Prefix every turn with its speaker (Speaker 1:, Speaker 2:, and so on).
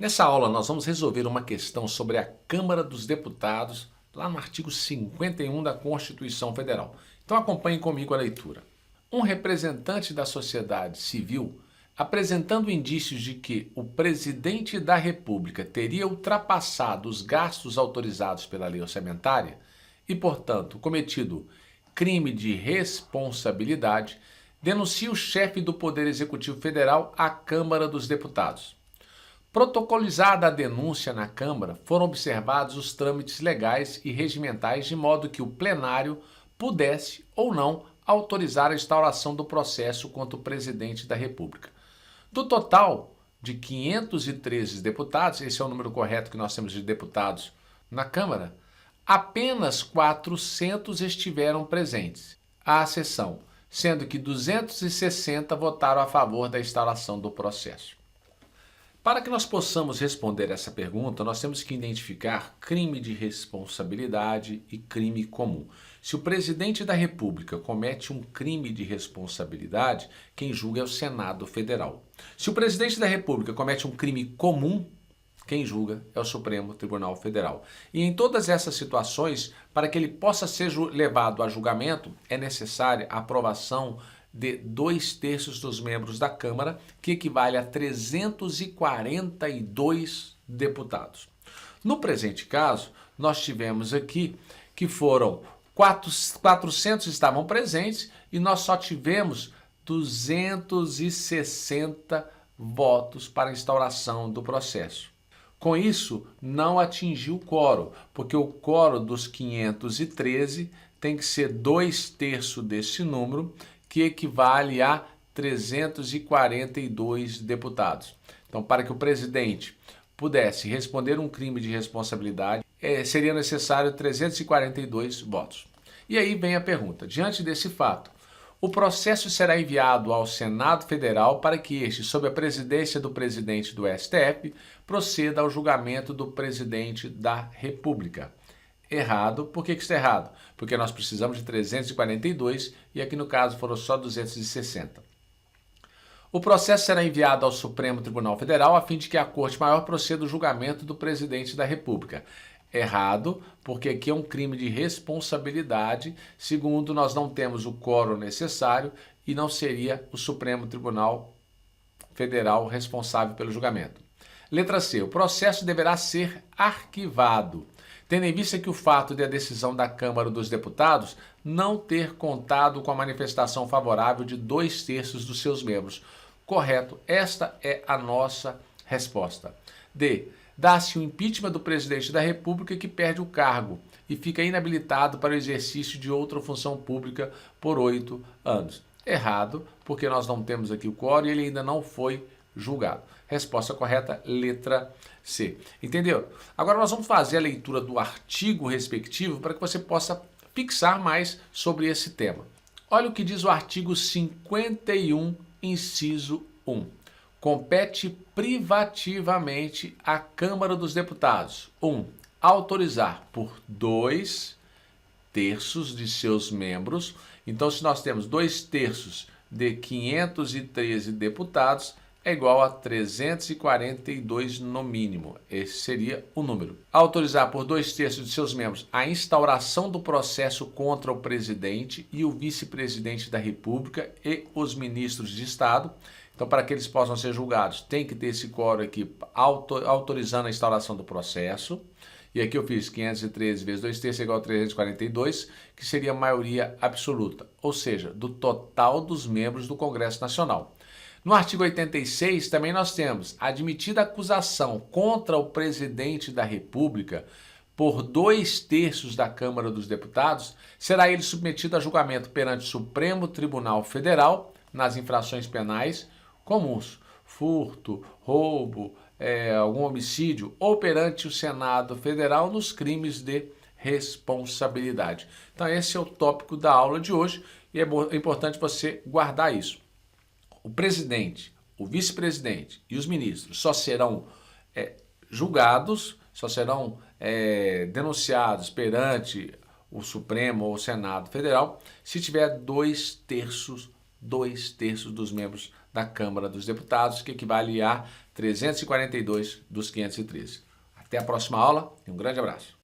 Speaker 1: Nessa aula nós vamos resolver uma questão sobre a Câmara dos Deputados, lá no artigo 51 da Constituição Federal. Então acompanhe comigo a leitura. Um representante da sociedade civil, apresentando indícios de que o presidente da República teria ultrapassado os gastos autorizados pela lei orçamentária e, portanto, cometido crime de responsabilidade, denuncia o chefe do Poder Executivo Federal à Câmara dos Deputados. Protocolizada a denúncia na Câmara, foram observados os trâmites legais e regimentais de modo que o plenário pudesse ou não autorizar a instauração do processo contra o presidente da República. Do total de 513 deputados, esse é o número correto que nós temos de deputados na Câmara, apenas 400 estiveram presentes à sessão, sendo que 260 votaram a favor da instauração do processo. Para que nós possamos responder essa pergunta, nós temos que identificar crime de responsabilidade e crime comum. Se o presidente da República comete um crime de responsabilidade, quem julga é o Senado Federal. Se o presidente da República comete um crime comum, quem julga é o Supremo Tribunal Federal. E em todas essas situações, para que ele possa ser levado a julgamento, é necessária a aprovação de 2/3 dos membros da Câmara, que equivale a 342 deputados. No presente caso, nós tivemos aqui que foram 400 estavam presentes e nós só tivemos 260 votos para a instauração do processo. Com isso, não atingiu o quórum, porque o quórum dos 513 tem que ser 2/3 desse número, que equivale a 342 deputados. Então, para que o presidente pudesse responder um crime de responsabilidade, seria necessário 342 votos. E aí vem a pergunta: diante desse fato, o processo será enviado ao Senado Federal para que este, sob a presidência do presidente do STF, proceda ao julgamento do presidente da República. Errado. Por que isso é errado? Porque nós precisamos de 342 e aqui no caso foram só 260. O processo será enviado ao Supremo Tribunal Federal a fim de que a Corte Maior proceda o julgamento do presidente da República. Errado, porque aqui é um crime de responsabilidade. Segundo, nós não temos o quórum necessário e não seria o Supremo Tribunal Federal responsável pelo julgamento. Letra C. O processo deverá ser arquivado, tendo em vista que o fato de a decisão da Câmara dos Deputados não ter contado com a manifestação favorável de 2/3 dos seus membros. Correto, esta é a nossa resposta. D. Dá-se o impeachment do presidente da República que perde o cargo e fica inabilitado para o exercício de outra função pública por 8 anos. Errado, porque nós não temos aqui o quórum e ele ainda não foi julgado. Resposta correta, letra C. Entendeu? Agora nós vamos fazer a leitura do artigo respectivo para que você possa fixar mais sobre esse tema. Olha o que diz o artigo 51, inciso 1. Compete privativamente à Câmara dos Deputados: 1. Autorizar por 2/3 de seus membros. Então, se nós temos 2/3 de 513 deputados, é igual a 342 no mínimo. Esse seria o número. Autorizar por 2/3 de seus membros a instauração do processo contra o presidente e o vice-presidente da República e os ministros de Estado. Então, para que eles possam ser julgados, tem que ter esse quórum aqui autorizando a instauração do processo. E aqui eu fiz 513 vezes 2/3 é igual a 342, que seria a maioria absoluta, ou seja, do total dos membros do Congresso Nacional. No artigo 86, também nós temos: admitida a acusação contra o presidente da República por 2/3 da Câmara dos Deputados, será ele submetido a julgamento perante o Supremo Tribunal Federal nas infrações penais comuns, furto, roubo, algum homicídio, ou perante o Senado Federal nos crimes de responsabilidade. Então esse é o tópico da aula de hoje e é importante você guardar isso. O presidente, o vice-presidente e os ministros só serão julgados, só serão denunciados perante o Supremo ou o Senado Federal se tiver 2/3 dos membros da Câmara dos Deputados, que equivale a 342 dos 513. Até a próxima aula e um grande abraço.